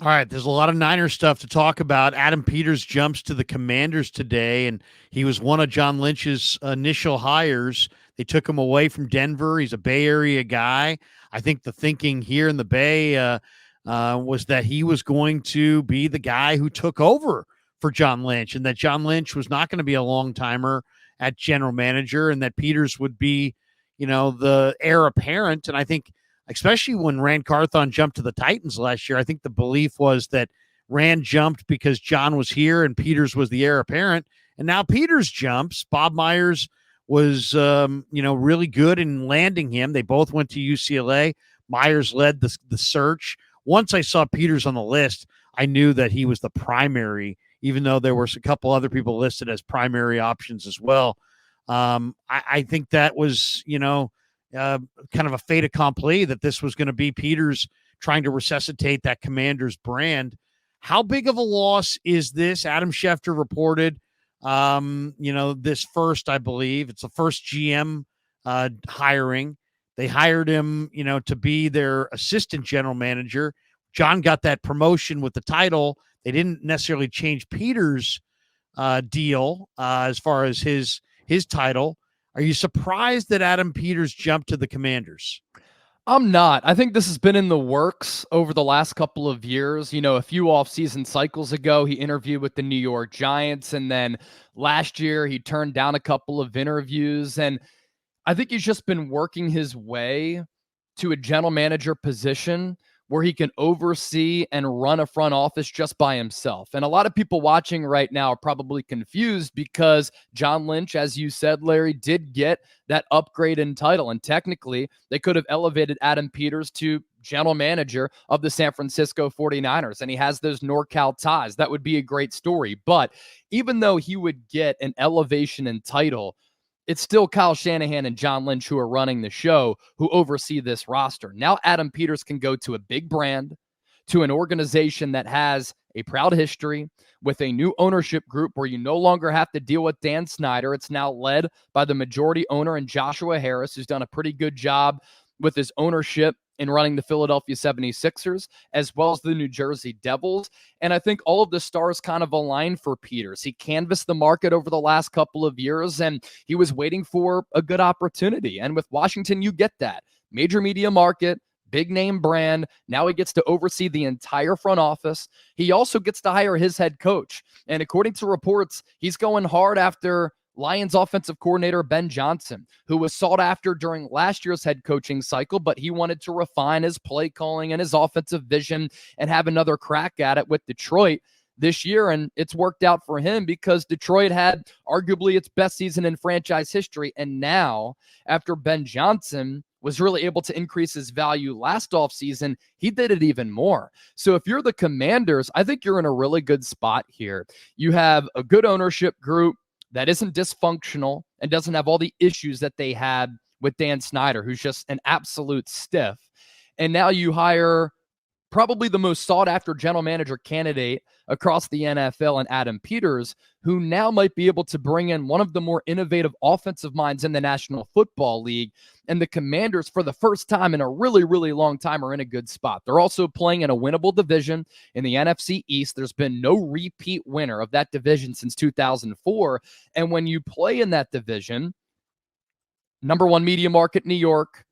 All right, there's a lot of Niners stuff to talk about. Adam Peters jumps to the Commanders today, and he was one of John Lynch's initial hires. They took him away from Denver. He's a Bay Area guy. I think the thinking here in the Bay was that he was going to be the guy who took over for John Lynch, and that John Lynch was not going to be a long timer at general manager, and that Peters would be, the heir apparent. And I think especially when Rand Carthon jumped to the Titans last year, I think the belief was that Rand jumped because John was here and Peters was the heir apparent. And now Peters jumps. Bob Myers was, really good in landing him. They both went to UCLA. Myers led the search. Once I saw Peters on the list, I knew that he was the primary, even though there were a couple other people listed as primary options as well. I think that was, kind of a fait accompli that this was going to be Peters trying to resuscitate that Commanders brand. How big of a loss is this? Adam Schefter reported, this first, I believe, it's the first GM hiring. They hired him, to be their assistant general manager. John got that promotion with the title. They didn't necessarily change Peters' deal as far as his title. Are you surprised that Adam Peters jumped to the Commanders? I'm not. I think this has been in the works over the last couple of years. A few off-season cycles ago, he interviewed with the New York Giants, and then last year he turned down a couple of interviews. And I think he's just been working his way to a general manager position where he can oversee and run a front office just by himself. And a lot of people watching right now are probably confused because John Lynch, as you said, Larry, did get that upgrade in title. And technically, they could have elevated Adam Peters to general manager of the San Francisco 49ers, and he has those NorCal ties. That would be a great story. But even though he would get an elevation in title, it's still Kyle Shanahan and John Lynch who are running the show, who oversee this roster. Now Adam Peters can go to a big brand, to an organization that has a proud history, with a new ownership group where you no longer have to deal with Dan Snyder. It's now led by the majority owner and Joshua Harris, who's done a pretty good job with his ownership in running the Philadelphia 76ers, as well as the New Jersey Devils. And I think all of the stars kind of aligned for Peters. He canvassed the market over the last couple of years, and he was waiting for a good opportunity. And with Washington, you get that. Major media market, big name brand. Now he gets to oversee the entire front office. He also gets to hire his head coach. And according to reports, he's going hard after Lions offensive coordinator Ben Johnson, who was sought after during last year's head coaching cycle, but he wanted to refine his play calling and his offensive vision and have another crack at it with Detroit this year. And it's worked out for him because Detroit had arguably its best season in franchise history. And now, after Ben Johnson was really able to increase his value last offseason, he did it even more. So if you're the Commanders, I think you're in a really good spot here. You have a good ownership group that isn't dysfunctional and doesn't have all the issues that they had with Dan Snyder, who's just an absolute stiff. And now you hire probably the most sought-after general manager candidate across the NFL in Adam Peters, who now might be able to bring in one of the more innovative offensive minds in the National Football League. And the Commanders, for the first time in a really, really long time, are in a good spot. They're also playing in a winnable division in the NFC East. There's been no repeat winner of that division since 2004. And when you play in that division, number 1 media market, New York,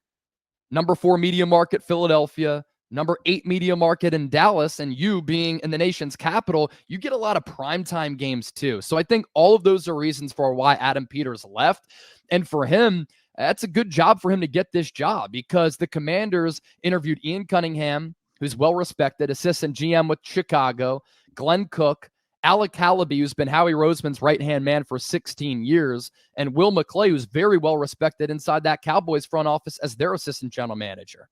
number 4 media market, Philadelphia, number 8 media market in Dallas, and you being in the nation's capital, you get a lot of primetime games too. So I think all of those are reasons for why Adam Peters left. And for him, that's a good job for him to get this job, because the Commanders interviewed Ian Cunningham, who's well-respected, assistant GM with Chicago, Glenn Cook, Alec Hallaby, who's been Howie Roseman's right-hand man for 16 years, and Will McClay, who's very well-respected inside that Cowboys front office as their assistant general manager.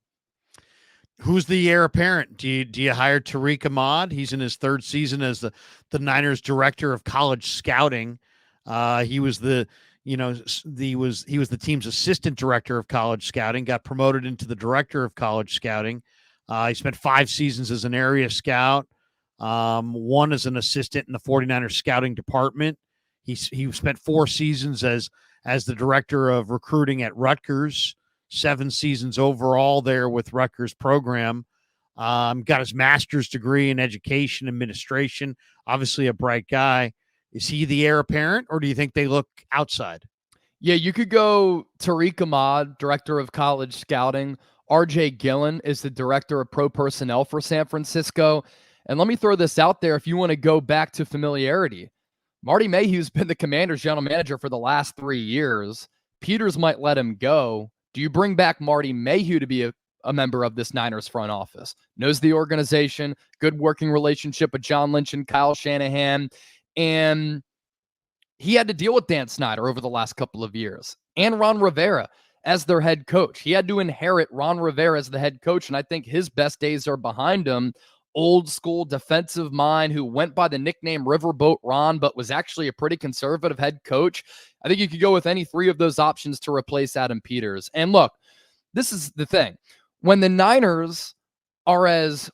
Who's the heir apparent? Do you hire Tariq Ahmad? He's in his third season as the Niners director of college scouting. He was the he was the team's assistant director of college scouting. Got promoted into the director of college scouting. He spent 5 seasons as an area scout. One as an assistant in the 49ers scouting department. He spent 4 seasons as the director of recruiting at Rutgers. 7 seasons overall there with Rutgers program. Got his master's degree in education administration. Obviously, a bright guy. Is he the heir apparent, or do you think they look outside? Yeah, you could go Tariq Ahmad, director of college scouting. RJ Gillen is the director of pro personnel for San Francisco. And let me throw this out there if you want to go back to familiarity. Marty Mayhew's been the Commanders general manager for the last 3 years. Peters might let him go. Do you bring back Marty Mayhew to be a member of this Niners front office? Knows the organization, good working relationship with John Lynch and Kyle Shanahan. And he had to deal with Dan Snyder over the last couple of years and Ron Rivera as their head coach. He had to inherit Ron Rivera as the head coach, and I think his best days are behind him. Old school defensive mind who went by the nickname Riverboat Ron, but was actually a pretty conservative head coach. I think you could go with any three of those options to replace Adam Peters. And look, this is the thing. When the Niners are as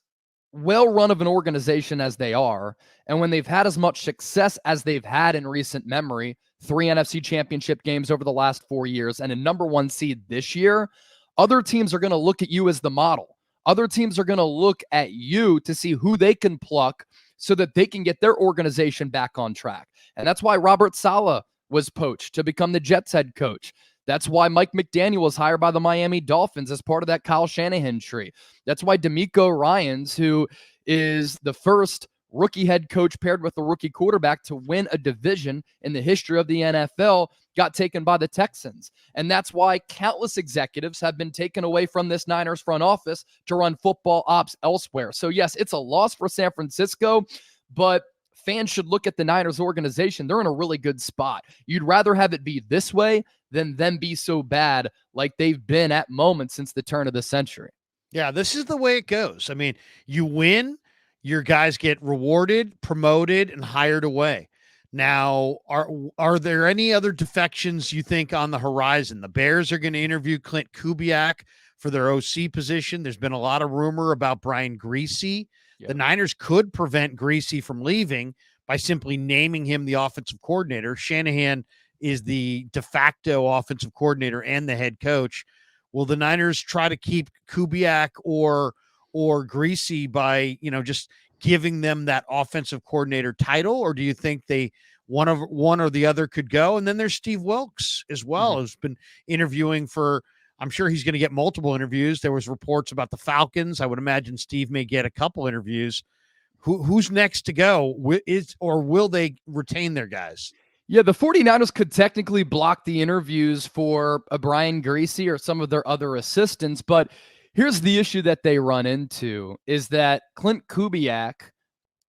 well run of an organization as they are, and when they've had as much success as they've had in recent memory, 3 NFC championship games over the last 4 years and a number 1 seed this year, other teams are going to look at you as the model. Other teams are going to look at you to see who they can pluck so that they can get their organization back on track. And that's why Robert Saleh was poached to become the Jets head coach. That's why Mike McDaniel was hired by the Miami Dolphins as part of that Kyle Shanahan tree. That's why DeMeco Ryans, who is the first rookie head coach paired with a rookie quarterback to win a division in the history of the NFL, got taken by the Texans. And that's why countless executives have been taken away from this Niners front office to run football ops elsewhere. So yes, it's a loss for San Francisco, but fans should look at the Niners organization. They're in a really good spot. You'd rather have it be this way than them be so bad like they've been at moments since the turn of the century. Yeah, this is the way it goes. I mean, you win, your guys get rewarded, promoted, and hired away. Now, are there any other defections you think on the horizon? The Bears are going to interview Clint Kubiak for their OC position. There's been a lot of rumor about Brian Griese. Yep. The Niners could prevent Griese from leaving by simply naming him the offensive coordinator. Shanahan is the de facto offensive coordinator and the head coach. Will the Niners try to keep Kubiak or Griese by, just giving them that offensive coordinator title, or do you think they one or the other could go? And then there's Steve Wilkes as well, who's been interviewing for, I'm sure he's going to get multiple interviews. There was reports about the Falcons. I would imagine Steve may get a couple interviews. Who's next to go? Will they retain their guys? Yeah, the 49ers could technically block the interviews for a Brian Griese or some of their other assistants, but here's the issue that they run into is that Clint Kubiak,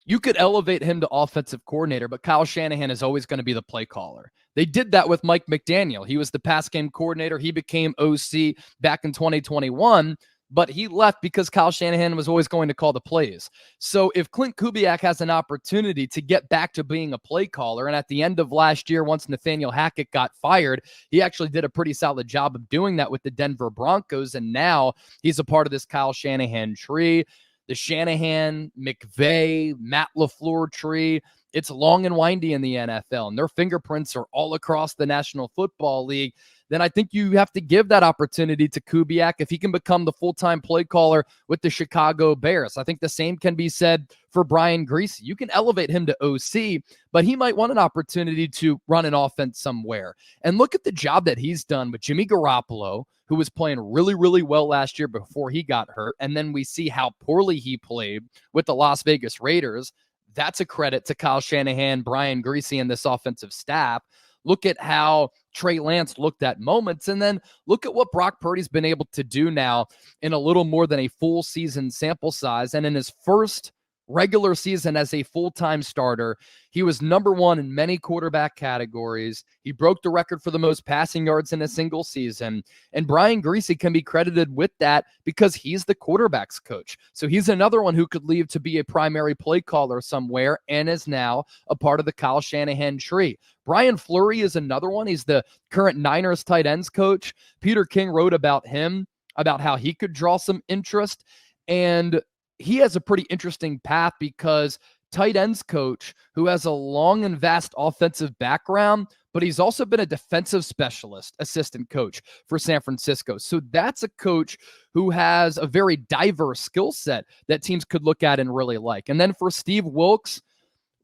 you could elevate him to offensive coordinator, but Kyle Shanahan is always going to be the play caller. They did that with Mike McDaniel. He was the pass game coordinator. He became OC back in 2021, but he left because Kyle Shanahan was always going to call the plays. So if Clint Kubiak has an opportunity to get back to being a play caller, and at the end of last year, once Nathaniel Hackett got fired, he actually did a pretty solid job of doing that with the Denver Broncos, and now he's a part of this Kyle Shanahan tree. The Shanahan, McVay, Matt LaFleur tree, it's long and windy in the NFL, and their fingerprints are all across the National Football League. Then I think you have to give that opportunity to Kubiak if he can become the full-time play caller with the Chicago Bears. I think the same can be said for Brian Griese. You can elevate him to OC, but he might want an opportunity to run an offense somewhere. And look at the job that he's done with Jimmy Garoppolo, who was playing really, really well last year before he got hurt. And then we see how poorly he played with the Las Vegas Raiders. That's a credit to Kyle Shanahan, Brian Griese, and this offensive staff. Look at how Trey Lance looked at moments, and then look at what Brock Purdy's been able to do now in a little more than a full season sample size. And in his first regular season as a full-time starter, he was number 1 in many quarterback categories. He broke the record for the most passing yards in a single season. And Brian Griese can be credited with that because he's the quarterback's coach. So he's another one who could leave to be a primary play caller somewhere and is now a part of the Kyle Shanahan tree. Brian Fleury is another one. He's the current Niners tight ends coach. Peter King wrote about him, about how he could draw some interest. And he has a pretty interesting path because tight ends coach who has a long and vast offensive background, but he's also been a defensive specialist assistant coach for San Francisco. So that's a coach who has a very diverse skill set that teams could look at and really like. And then for Steve Wilks,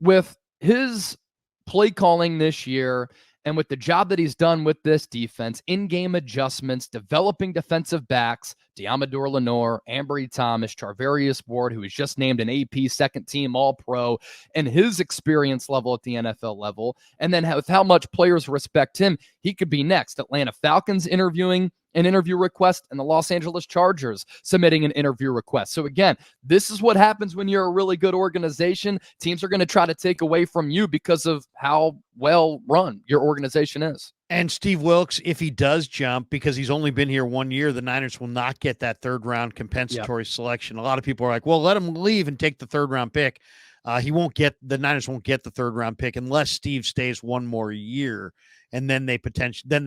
with his play calling this year and with the job that he's done with this defense, in-game adjustments, developing defensive backs, Deommodore Lenoir, Ambry Thomas, Charvarius Ward, who was just named an AP second-team All-Pro, and his experience level at the NFL level, and then with how much players respect him, he could be next. Atlanta Falcons interviewing an interview request, and the Los Angeles Chargers submitting an interview request. So again, this is what happens when you're a really good organization. Teams are going to try to take away from you because of how well run your organization is. And Steve Wilks, if he does jump, because he's only been here 1 year, the Niners will not get that third-round compensatory selection. A lot of people are like, well, let him leave and take the third-round pick. The Niners won't get the third-round pick unless Steve stays one more year, and then they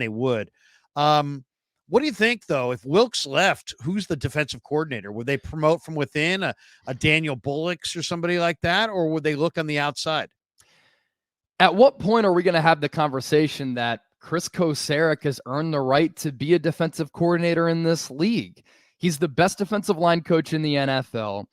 would. What do you think, though? If Wilks left, who's the defensive coordinator? Would they promote from within a Daniel Bullocks or somebody like that, or would they look on the outside? At what point are we going to have the conversation that Chris Kocurek has earned the right to be a defensive coordinator in this league? He's the best defensive line coach in the NFL.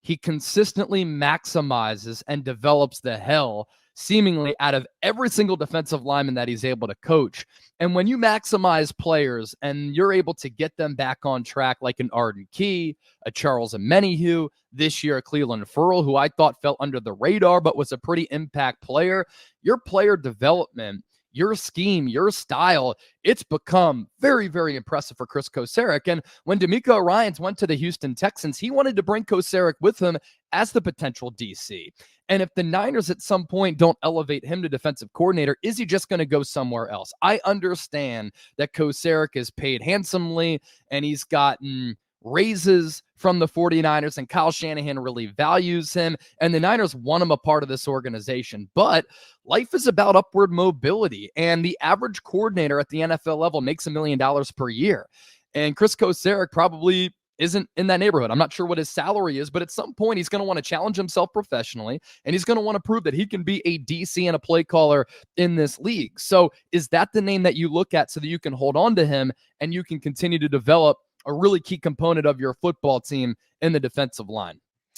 He consistently maximizes and develops the hell seemingly out of every single defensive lineman that he's able to coach. And when you maximize players and you're able to get them back on track, like an Arden Key, a Charles Omenihu, this year a Cleveland Ferrell, who I thought fell under the radar but was a pretty impact player, your player development, your scheme, your style, it's become very, very impressive for Chris Kocurek. And when DeMeco Ryans went to the Houston Texans, he wanted to bring Kocurek with him as the potential DC. And if the Niners at some point don't elevate him to defensive coordinator, is he just going to go somewhere else? I understand that Kocurek is paid handsomely and he's gotten raises from the 49ers, and Kyle Shanahan really values him, and the Niners want him a part of this organization. But life is about upward mobility, and the average coordinator at the NFL level makes $1 million per year. And Chris Kocurek probably isn't in that neighborhood. I'm not sure what his salary is, but at some point he's going to want to challenge himself professionally, and he's going to want to prove that he can be a DC and a play caller in this league. So is that the name that you look at so that you can hold on to him and you can continue to develop a really key component of your football team in the defensive line?